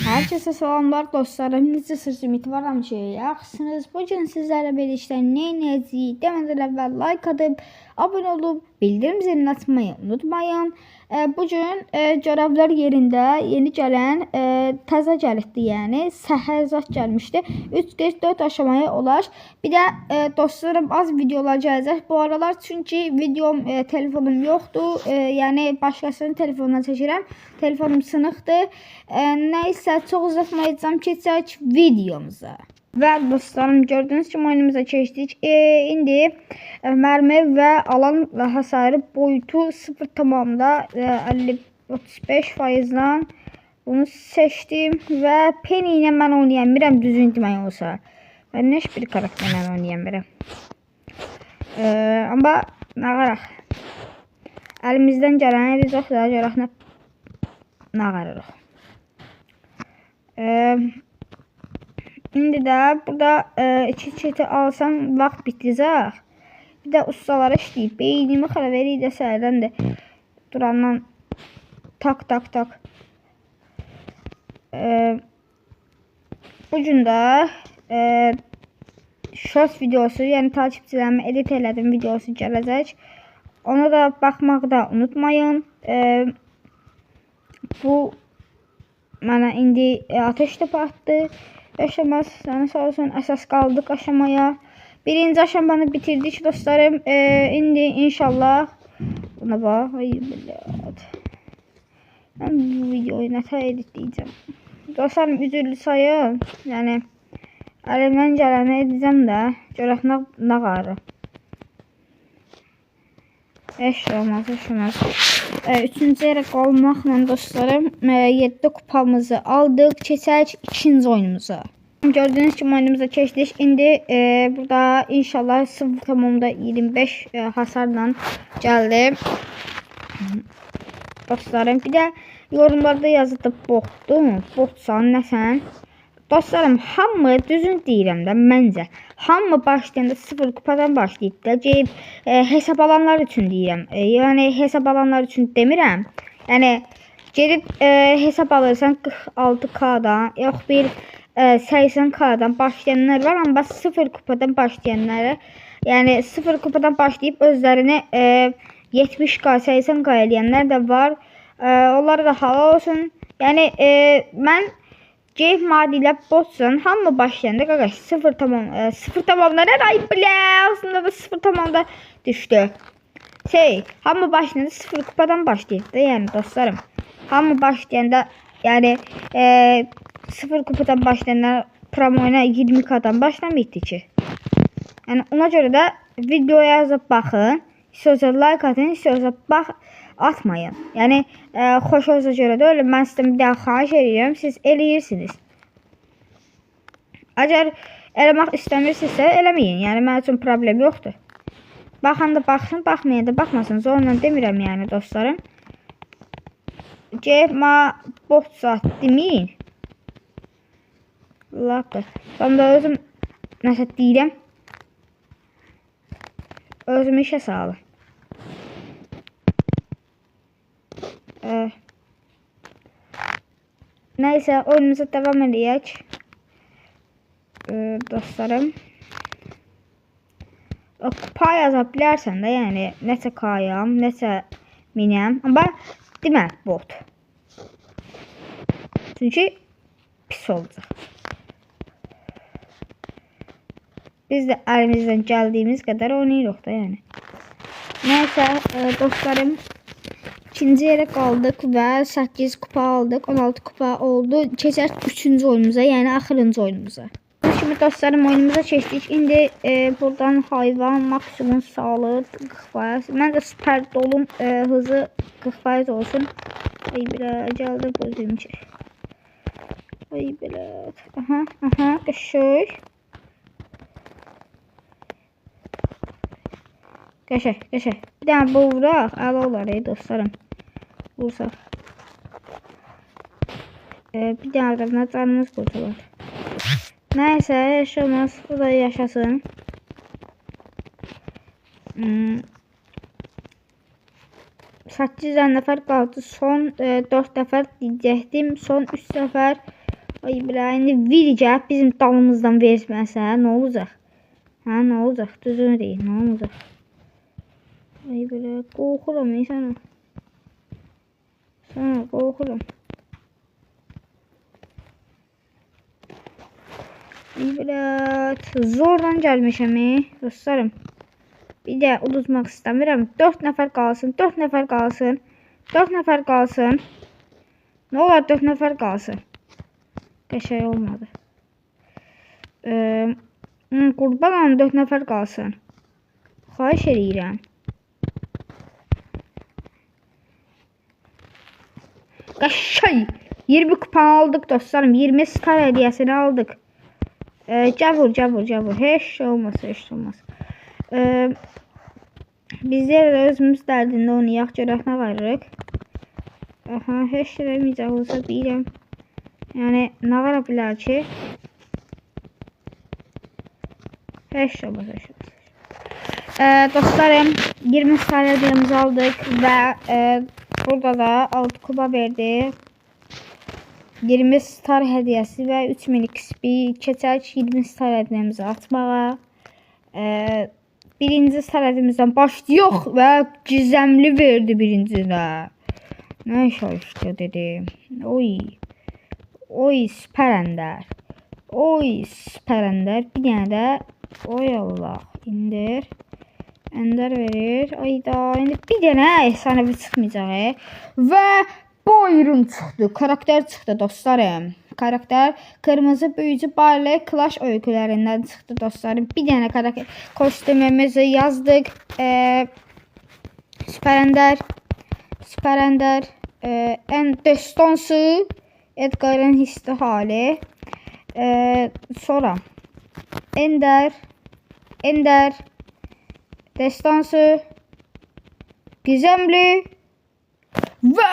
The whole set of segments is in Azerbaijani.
Herkese selamlar dostlarım. Necəsiniz? Ümidvaram ki, yaxşısınız. Bugün sizlərlə birlikdə nə edəcəyik? Demədən əvvəl like atıb, abunə olub, bildirim zilini açmayı unutmayın. Bugün görevlər yerində yeni gələn təzə gəlibdi, yəni səhər zat gəlmişdi. 3-4 aşamaya olar. Bir də dostlarım az videolar gələcək bu aralar, çünki videom telefonum yoxdur. Yəni başqasının telefonuna çəkirəm. Telefonum sınıqdır. Nəysə çox uzatmayacağım, keçək videomuza. Və dostlarım, gördüyünüz kimi oyunumuza keçdik. İndi mərmi və alan və hasarı boyutu 0,35%-dan bunu seçdim və Penny ilə mən oynayamıram, düzün demək olsa. Mən heç bir karakterlə oynayamıram. Amma nə qaraq? Əlimizdən gələni edəcək də görək nə qarırıq. İndi də burada iki çeti alsam vaxt bitəcək. Bir də ustalara işləyib. Beynimi xələ verir də səhərdən də durandan tak. Bugün də short videosu, yəni takipçilərimi edit elədim videosu gələcək. Ona da baxmağı da unutmayın. Bu mənə indi ateş topu atdı. Yaşamaz, sənə sağ olsun, əsas qaldıq aşamaya. Birinci aşamanı bitirdik dostlarım. İndi inşallah buna bax. Ay bilət. Mən bu videoyu nətə editləyəcəm. Dostlarım, üzürlü sayın. Yəni əlimdən gələni edəcəm də. Görək nə qarı. Yaşamaz. Üçüncü yerə qalmaqla dostlarım 7 kupamızı aldıq. Keçək ikinci oyunumuza. Gördüyünüz kimi oyunumuza keçdik. İndi burada inşallah 0,25 hasarla gəldi. Dostlarım, bir də yorumlarda yazıldı botdur. Botsan, nəsən? Dostlarım, hamı düzün deyirəm də məncə. Hamı başlayanda 0 kupadan başlayıb da deyib hesab alanlar üçün deyirəm. Yəni hesab alanlar üçün demirəm. Yəni gedib hesab alırsan 46K'dan, yox bir 80K'dan başlayanlar var, amma 0 kupadan başlayanlara, yəni 0 kupadan başlayıb özlərini 70K, 80K eləyənlər də var. Onlara da halal olsun. Yəni mən Ceyf madilə botsan, hamı başlayanda qaqaş 0 tamamlar ay bilə, aslında da 0 tamamda düşdü. Hamı başlayanda 0 kupadan başlayır da, yəni dostlarım. Hamı başlayanda, yəni 0 kupadan başlayanlar promoyuna 20K'dan başlamayıbdı ki. Yəni ona görə də videoya yazıb baxın, istiyorsa like atın, istiyorsa atmayın. Yəni xoşunuza görə də öyle, mən sizdən bir daha xahiş edirəm, siz eləyirsiniz. Əgər eləmək istəmirsinizsə eləməyin, yəni mənim üçün problem yoxdur. Baxan da baxsın, baxmayan da baxmasın, zorla demirəm yəni dostlarım. Ceyfma bot saat deməyin. Sonra da özüm nəsə deyirəm. Özümü işə salım. Nəysə, oyunumuza devam edək. Dostlarım. Kupa yaza bilərsən də, yəni nəsə kayam, nəsə minəm. Amma demə bot. Çünki pis olacaq. Biz də əlimizdən gəldiyimiz qədər oynayırıq da, yəni. Nəysə, dostlarım, ikinci yerə qaldıq və 8 kupa aldıq, 16 kupa oldu. Keçək 3-cü oyunumuza, yəni axırıncı oyunumuza. Şimdi dostlarım, oyunumuza keçdik. İndi buradan hayvan maksimum sağlıq 40%. Mən də süper dolum hızı 40% olsun. Ay belə gəldir bozuyum ki. Ay belə. Aha, qəşək. Qəşək. Bir dənə bu vuraq, əla olar dostlarım. Vursaq. Bir dənə də canımız qurtular. Nəysə, yaşamaz. O da yaşasın. 8 nəfər qaldı. Son 4 nəfər deyəcəkdim. Son 3 nəfər Ay bra, indi verəcək bizim dalımızdan verməsə nə olacaq? Hə, nə olacaq? Düzünü deyil, nə olacaq? Ay bra, qorxuram sana. Sana qorxuram. Ay bra, zordan gəlmişəm dostlarım. Bir də uduzmaq istəmirəm. 4 nəfər qalsın, 4 nəfər qalsın. 4 nəfər qalsın. Nə olar 4 nəfər qalsın? Qəşəng olmadı. Qurbanım 4 nəfər qalsın. Xahiş edirəm. Qəşəng 20 kupan aldıq dostlarım. 20 star hədiyəsini aldıq. Cəvur. Heç olmaz, heç olmaz. Bizlər də özümüz dərdində oynayaq, görək nə varıq. Aha, heç eləməyəcək olsa deyirəm. Yəni, nə vara bilər ki? Heç olmaz, heç olmaz. Dostlarım, 20 star hədiyəmizi aldıq və burada da 6 kuba verdi. 20 star hədiyəsi və 3000 XP keçək 20 star hədiyəmizi atmağa. Birinci sərədimizdən başlayıq və gizemli verdi birincidə. Nə şaşdı dedim. Oy süper ender. Bir dənə də oy Allah indir. Ender verir. Ayda indi bir dənə efsanevi çıxmayacaq. Və buyurun çıxdı. Karakter çıxdı dostlarım. Karakter kırmızı büyücü Barley Clash öykülərindən çıxdı dostlarım. Bir dənə karakter kostümümüzü yazdık. Süper Ender. En destansı Edgar'ın hisli hali. Sonra Ender destansı gizemli ve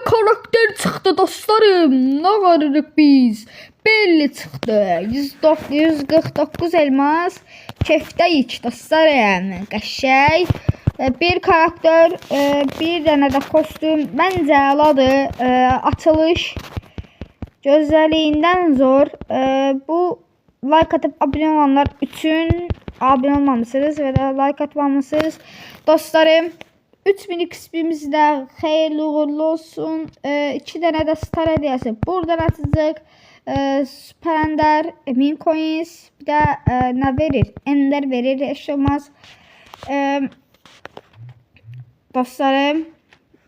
karakter çıxdı dostlarım. Nə varırıq biz? Belli çıxdı. 149 elmas. Kefdəyik dostlarım. Qəşəng. Bir karakter, bir dənə də kostüm. Məncə əladır. Açılış gözəlliyindən zor. Bu like atıp abone olanlar üçün abone olmamışsınız və də like atmamışsınız. Dostlarım, 3000 XP'mizdə xeyirli uğurlu olsun. 2 dənə də star hədiyəsi buradan atacaq. Süper Ender, 1000 coins, bir də nə verir? Ender verir, heç olmaz. Dostlarım,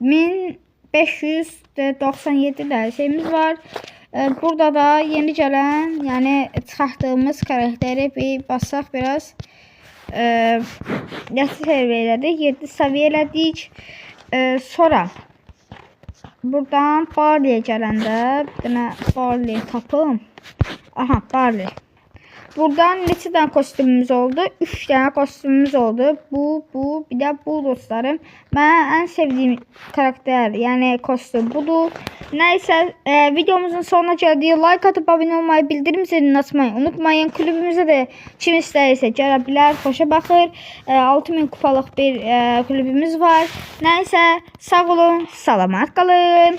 1597 də şeyimiz var. Burada da yeni gələn, yəni çıxartdığımız karakteri bir basaq biraz. Yatı seviyələdik, 7 səviyyə elədik. Sonra buradan Barley'e gələndə bir dənə Barley tapım. Aha, Barley. Buradan neçə dənə kostümümüz oldu? 3 dənə kostümümüz oldu. Bu, bir də bu dostlarım. Mən ən sevdiyim karakter, yəni kostüm budur. Nəysə, videomuzun sonuna gəldik. Like atıp abone olmayı, bildirim zilini açmayı unutmayın. Kulübümüzə də kim istəyirsə gələ bilər, xoşa baxır. 6000 kupalıq bir kulübümüz var. Nəysə, sağ olun, salamat qalın.